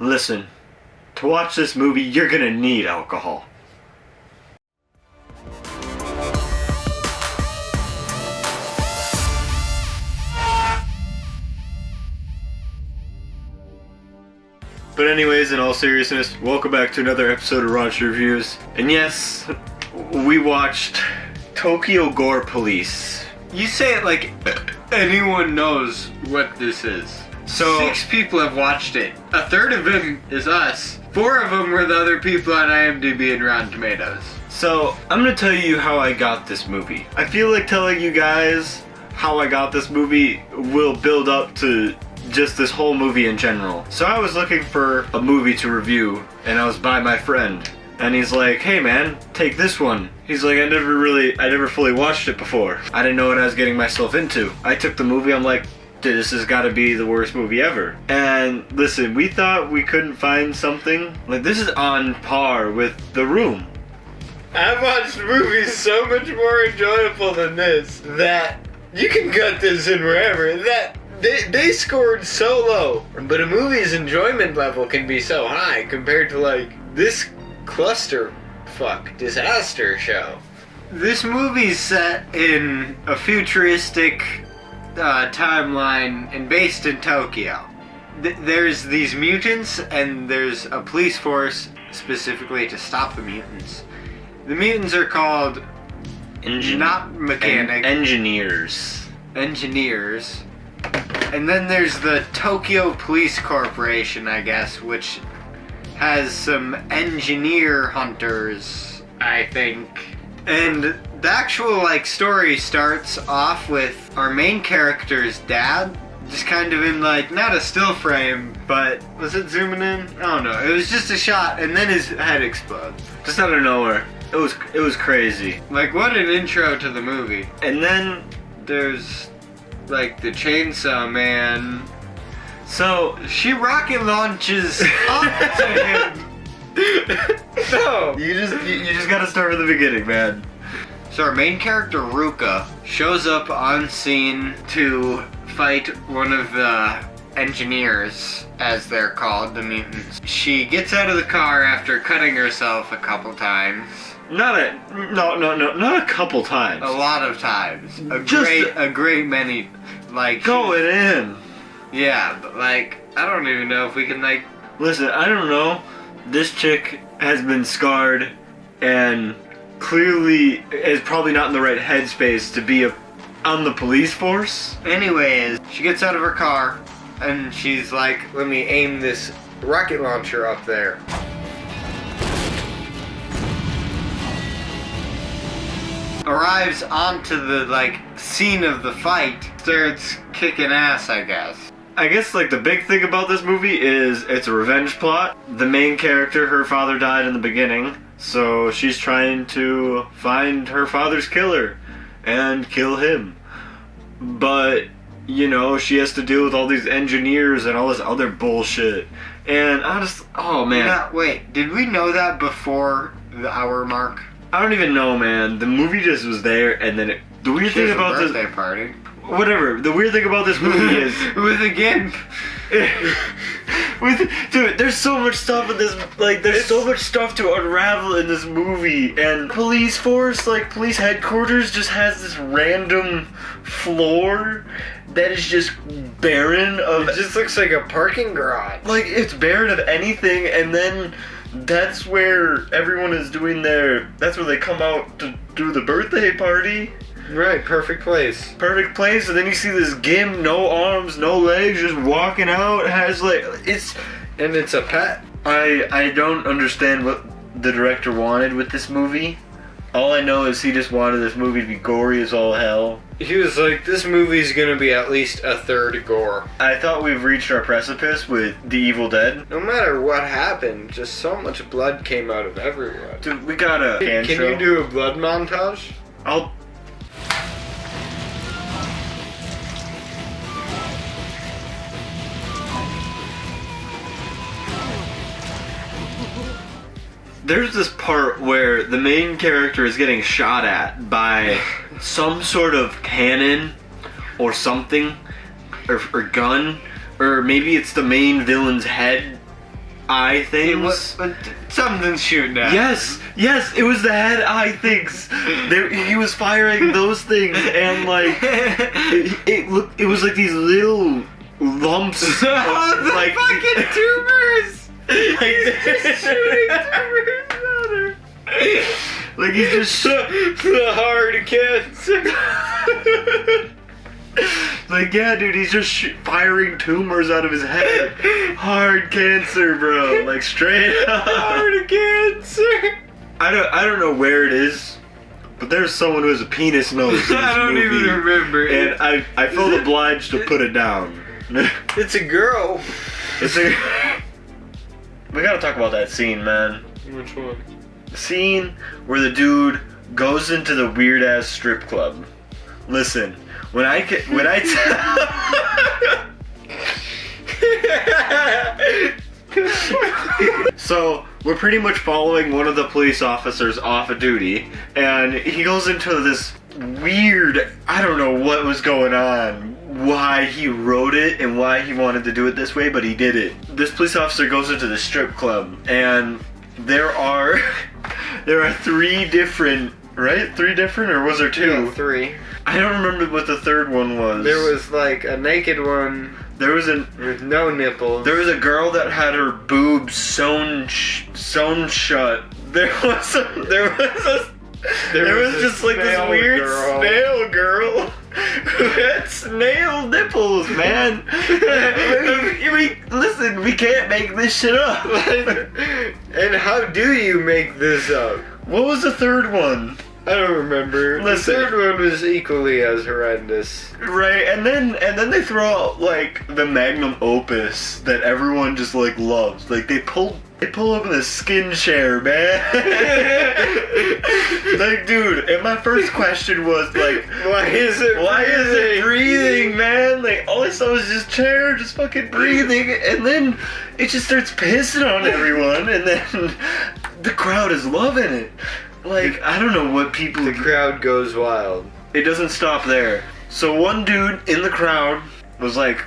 Listen, to watch this movie, you're gonna need alcohol. But anyways, in all seriousness, welcome back to another episode of Raunchy Reviews. And yes, we watched Tokyo Gore Police. You say it like anyone knows what this is. So 6 people have watched it. A third of them is us. 4 of them were the other people on IMDb and Rotten Tomatoes. So I'm gonna tell you how I got this movie. I feel like telling you guys how I got this movie will build up to just this whole movie in general. So I was looking for a movie to review, and I was by my friend. And he's like, hey man, take this one. He's like, I never fully watched it before. I didn't know what I was getting myself into. I took the movie, I'm like, dude, this has gotta be the worst movie ever. And listen, we thought we couldn't find something. Like, this is on par with The Room. I've watched movies so much more enjoyable than this that you can cut this in wherever. That they scored so low. But a movie's enjoyment level can be so high compared to like this clusterfuck disaster show. This movie's set in a futuristic timeline and based in Tokyo. There's these mutants and there's a police force specifically to stop the mutants. The mutants are called not mechanics. Engineers. Engineers. And then there's the Tokyo Police Corporation, I guess, which has some engineer hunters, I think. And the actual story starts off with our main character's dad, just kind of in not a still frame, but was it zooming in? I don't know. It was just a shot, and then his head explodes. Just out of nowhere. It was crazy. What an intro to the movie. And then there's the Chainsaw Man. So she rocket launches onto him. No. You just gotta start from the beginning, man. So our main character, Ruka, shows up on scene to fight one of the engineers, as they're called, the mutants. She gets out of the car after cutting herself a couple times. Not a couple times. A lot of times. A great many. Going in. Yeah, but I don't even know if we can Listen, I don't know. This chick has been scarred and clearly is probably not in the right headspace to be on the police force. Anyways, she gets out of her car and she's like, let me aim this rocket launcher up there. Arrives onto the scene of the fight, starts kicking ass, I guess. I guess the big thing about this movie is it's a revenge plot. The main character, her father died in the beginning, so she's trying to find her father's killer and kill him. But, she has to deal with all these engineers and all this other bullshit. And oh man. Wait, did we know that before the hour mark? I don't even know, man. The movie just was there, and then the weird thing about this birthday party. Whatever. The weird thing about this movie is with a gimp. Dude, there's so much stuff in this. There's so much stuff to unravel in this movie, and police force, police headquarters, just has this random floor that is just barren of. It just looks like a parking garage. It's barren of anything, and then that's where everyone is doing that's where they come out to do the birthday party. Right, perfect place. Perfect place, and then you see this gimp, no arms, no legs, just walking out, and it's a pet. I don't understand what the director wanted with this movie. All I know is he just wanted this movie to be gory as all hell. He was like, this movie's gonna be at least a third gore. I thought we've reached our precipice with The Evil Dead. No matter what happened, just so much blood came out of everyone. Dude, we got a Can you do a blood montage? There's this part where the main character is getting shot at by some sort of cannon or something, or gun, or maybe it's the main villain's head eye things. Something's shooting at. Yes, it was the head eye things. He was firing those things, and like it was like these little lumps. Oh, the like fucking tumors! He's just shooting tumors at her. Like he's just the heart cancer. Like, yeah, dude, he's just firing tumors out of his head. Hard cancer, bro. Like, straight up. Hard cancer. I don't know where it is, but there's someone who has a penis nose in this I don't movie, even remember. and I felt obliged to put it down. It's a girl. It's a... We gotta talk about that scene, man. Which one? The scene where the dude goes into the weird ass strip club. Listen, So we're pretty much following one of the police officers off of duty, and he goes into this weird, I don't know what was going on, why he wrote it and why he wanted to do it this way, but he did it. This police officer goes into the strip club, and there are 3 different, right? 3 different, or was there 2? Yeah, 3. I don't remember what the third one was. There was like a naked one. There was with no nipples. There was a girl that had her boobs sewn shut. There was just like this weird snail girl who had snail nipples, man. Listen, we can't make this shit up. And how do you make this up? What was the third one? I don't remember. Listen. The third one was equally as horrendous. Right, and then they throw out like the magnum opus that everyone just like loves. Like they pull up in a skin chair, man. Like, dude, and my first question was like, why is it breathing, man? Like all I saw was just chair, just fucking breathing, and then it just starts pissing on everyone, and then the crowd is loving it. Like, I don't know what people... The crowd goes wild. It doesn't stop there. So one dude in the crowd was like,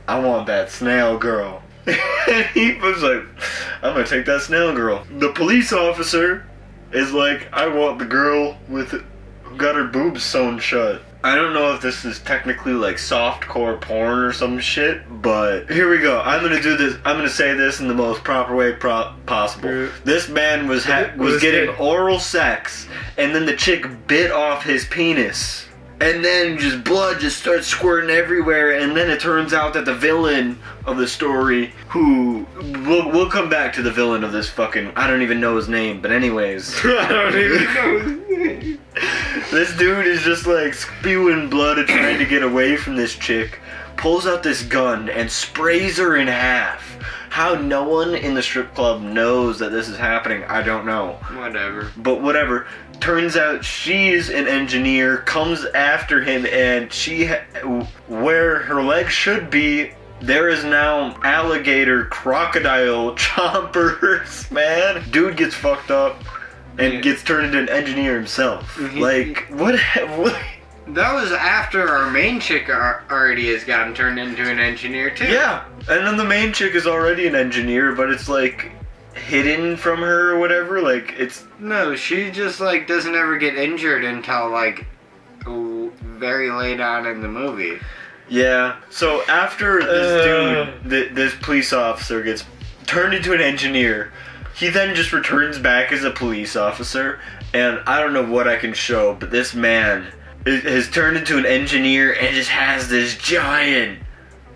I want that snail girl. And he was like, I'm gonna take that snail girl. The police officer is like, I want the girl who got her boobs sewn shut. I don't know if this is technically like softcore porn or some shit, but here we go. I'm gonna do this. I'm gonna say this in the most proper way possible. This man was getting oral sex, and then the chick bit off his penis, and then just blood just starts squirting everywhere. And then it turns out that the villain of the story, who we'll come back to the villain of this fucking, I don't even know his name, but anyways, I don't even know his name. This dude is just like spewing blood and trying to get away from this chick, pulls out this gun and sprays her in half. How no one in the strip club knows that this is happening, I don't know. Whatever. But whatever. Turns out she's an engineer, comes after him, and where her legs should be, there is now alligator crocodile chompers, man. Dude gets fucked up and gets turned into an engineer himself. Like, what? That was after our main chick already has gotten turned into an engineer too. Yeah, and then the main chick is already an engineer, but it's like hidden from her or whatever. Like, it's... No, she just like doesn't ever get injured until like very late on in the movie. Yeah, so after this dude, this police officer gets turned into an engineer, he then just returns back as a police officer, and I don't know what I can show, but this man has turned into an engineer and just has this giant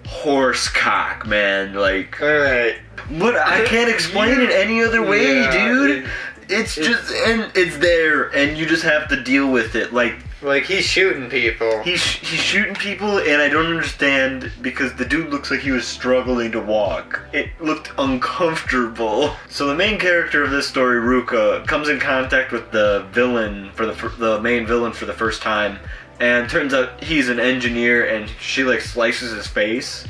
horse cock, man. Like, alright. What? I can't explain it any other way, dude. It's just, and it's there, and you just have to deal with it. Like he's shooting people. He's shooting people, and I don't understand because the dude looks like he was struggling to walk. It looked uncomfortable. So the main character of this story, Ruka, comes in contact with the villain the main villain for the first time, and turns out he's an engineer, and she like slices his face,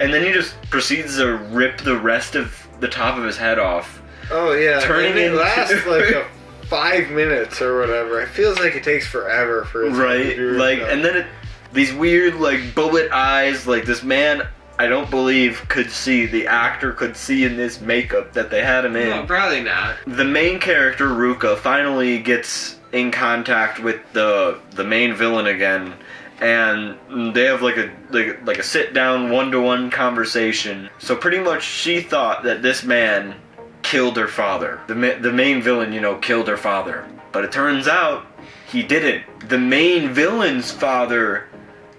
and then he just proceeds to rip the rest of the top of his head off. Oh yeah, turning it lasts like 5 minutes or whatever. It feels like it takes forever for it to do like, and then these weird like bullet eyes. Like this man I don't believe the actor could see in this makeup that they had him in. No, probably not. The main character, Ruka, finally gets in contact with the main villain again, and they have like a sit down 1-to-1 conversation. So pretty much she thought that this man killed her father. The main villain, killed her father. But it turns out he didn't. The main villain's father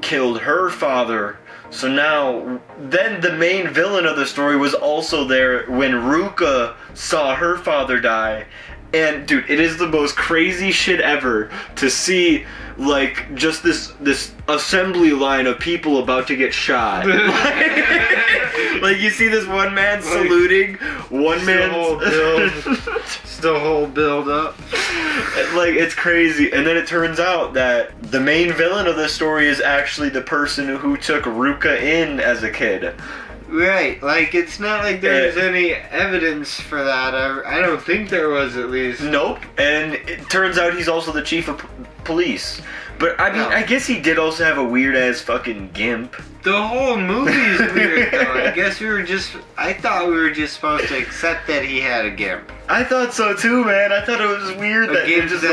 killed her father. So now, then the main villain of the story was also there when Ruka saw her father die. And dude, it is the most crazy shit ever to see, like, just this assembly line of people about to get shot. Like you see this one man saluting, one man the whole build up. Like, it's crazy. And then it turns out that the main villain of this story is actually the person who took Ruka in as a kid. Right, like, it's not like there's any evidence for that. I don't think there was, at least. Nope. And it turns out he's also the chief of police. But, I mean, I guess he did also have a weird-ass fucking gimp. The whole movie's weird, though. I thought we were just supposed to accept that he had a gimp. I thought so, too, man. I thought it was weird that it just,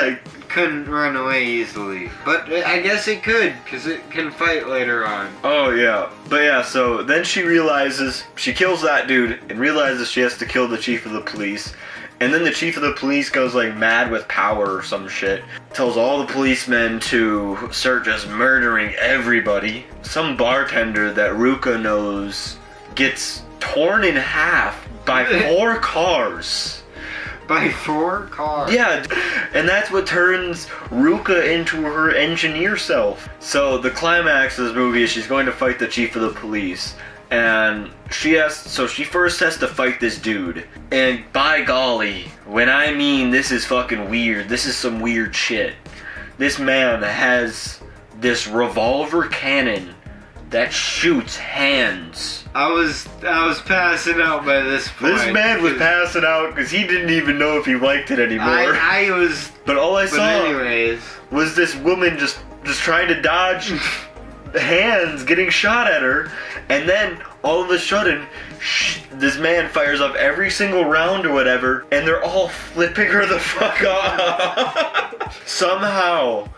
couldn't run away easily. But I guess it could, because it can fight later on. Oh, yeah. But yeah, so then she kills that dude, and realizes she has to kill the chief of the police. And then the chief of the police goes, like, mad with power or some shit. Tells all the policemen to start just murdering everybody. Some bartender that Ruka knows gets torn in half by 4 cars. By 4 cars? Yeah, and that's what turns Ruka into her engineer self. So the climax of this movie is she's going to fight the chief of the police. And she first has to fight this dude. And by golly, when I mean this is fucking weird, this is some weird shit. This man has this revolver cannon that shoots hands. I was passing out by this point. This man was passing out because he didn't even know if he liked it anymore. I was. But all I saw anyways, was this woman just trying to dodge hands getting shot at her, and then all of a sudden this man fires off every single round or whatever, and they're all flipping her the fuck off. Somehow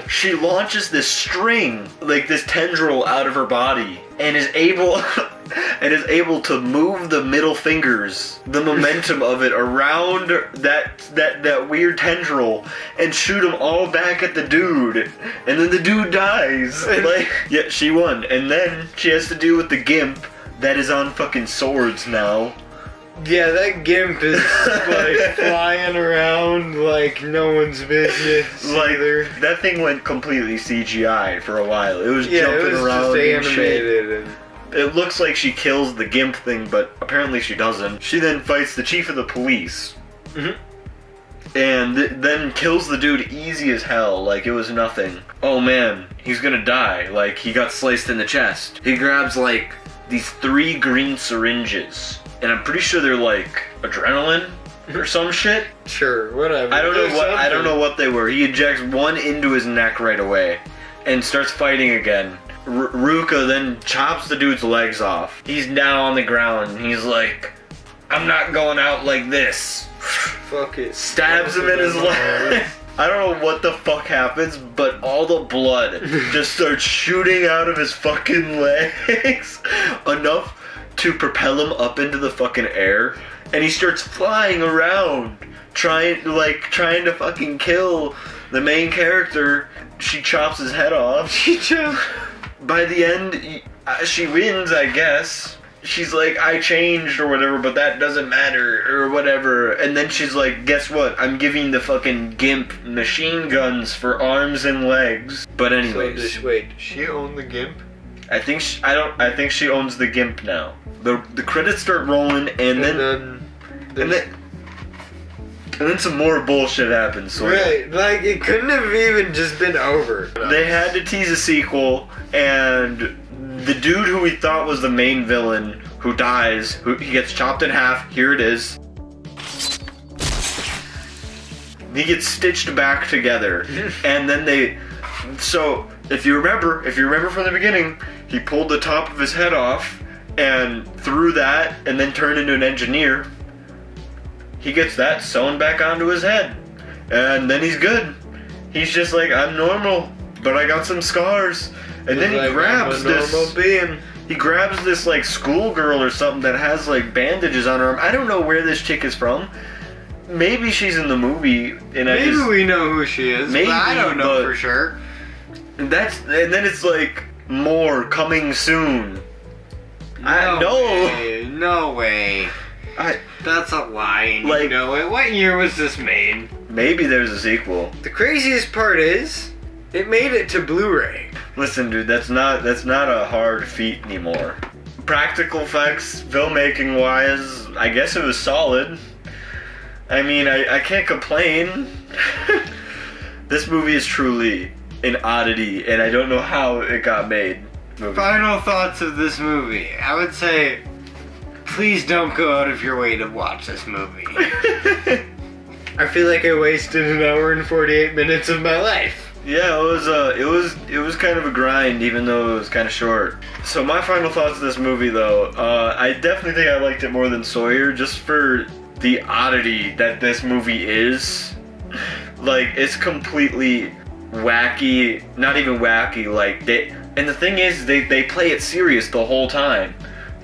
she launches this string, like this tendril, out of her body, and is able to move the middle fingers, the momentum of it, around that weird tendril, and shoot them all back at the dude, and then the dude dies. Like, yeah, she won, and then she has to deal with the gimp that is on fucking swords now. Yeah, that gimp is like flying around like no one's business. Like, that thing went completely CGI for a while. It was jumping around. Just animated. It looks like she kills the gimp thing, but apparently she doesn't. She then fights the chief of the police. Mm-hmm. And then kills the dude easy as hell, like it was nothing. Oh man, he's gonna die. Like, he got sliced in the chest. He grabs like these 3 green syringes, and I'm pretty sure they're like adrenaline or some shit. Sure, whatever. I don't know what they were. He ejects one into his neck right away and starts fighting again. Ruka then chops the dude's legs off. He's down on the ground and he's like, I'm not going out like this. Fuck it. Stabs him in his leg. I don't know what the fuck happens, but all the blood just starts shooting out of his fucking legs. Enough to propel him up into the fucking air. And he starts flying around, trying to fucking kill the main character. She chops his head off. By the end, she wins, I guess. She's like, I changed or whatever, but that doesn't matter or whatever. And then she's like, guess what? I'm giving the fucking gimp machine guns for arms and legs. But anyways, so does she own the gimp? I think she owns the gimp now. The credits start rolling, and then some more bullshit happens. So right, like it couldn't have even just been over. They had to tease a sequel, and the dude who we thought was the main villain, who dies, he gets chopped in half. Here it is. He gets stitched back together, and then so if you remember from the beginning, he pulled the top of his head off and threw that and then turned into an engineer. He gets that sewn back onto his head. And then he's good. He's just like, I'm normal, but I got some scars. And then he grabs He grabs this like schoolgirl or something that has like bandages on her arm. I don't know where this chick is from. Maybe she's in the movie, and maybe we know who she is. Maybe, but I don't know for sure. And then it's like more coming soon. No way. That's a lie. Like, what year was this made? Maybe there's a sequel. The craziest part is, it made it to Blu-ray. Listen, dude, that's not a hard feat anymore. Practical effects, filmmaking wise, I guess it was solid. I mean, I can't complain. This movie is truly an oddity, and I don't know how it got made. Final thoughts of this movie. I would say, please don't go out of your way to watch this movie. I feel like I wasted an hour and 48 minutes of my life. Yeah, it was kind of a grind, even though it was kind of short. So my final thoughts of this movie, though, I definitely think I liked it more than Sawyer, just for the oddity that this movie is. Like, it's completely wacky, not even wacky, like, and the thing is, they play it serious the whole time.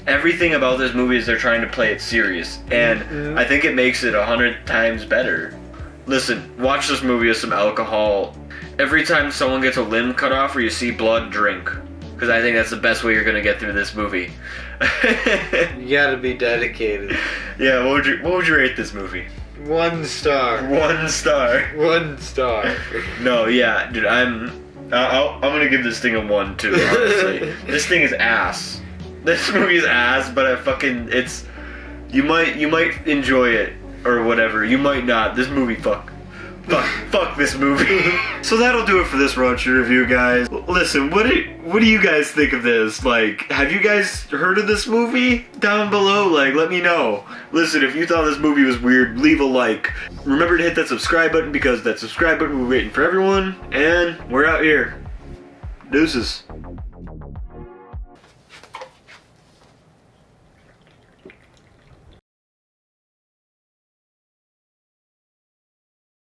Everything about this movie is they're trying to play it serious, and I think it makes it 100 times better. Listen, watch this movie with some alcohol. Every time someone gets a limb cut off or you see blood, drink. Because I think that's the best way you're going to get through this movie. You gotta be dedicated. Yeah, what would you rate this movie? 1 star. 1 star. 1 star. No, yeah, dude, I'm gonna give this thing a 1 too, honestly. This thing is ass. This movie is ass, but you might enjoy it or whatever. You might not. This movie fuck this movie. So that'll do it for this Raunchy review, guys. Listen, what do you guys think of this? Like, have you guys heard of this movie? Down below, like, let me know. Listen, if you thought this movie was weird, leave a like. Remember to hit that subscribe button, because that subscribe button will be waiting for everyone. And we're out here. Deuces.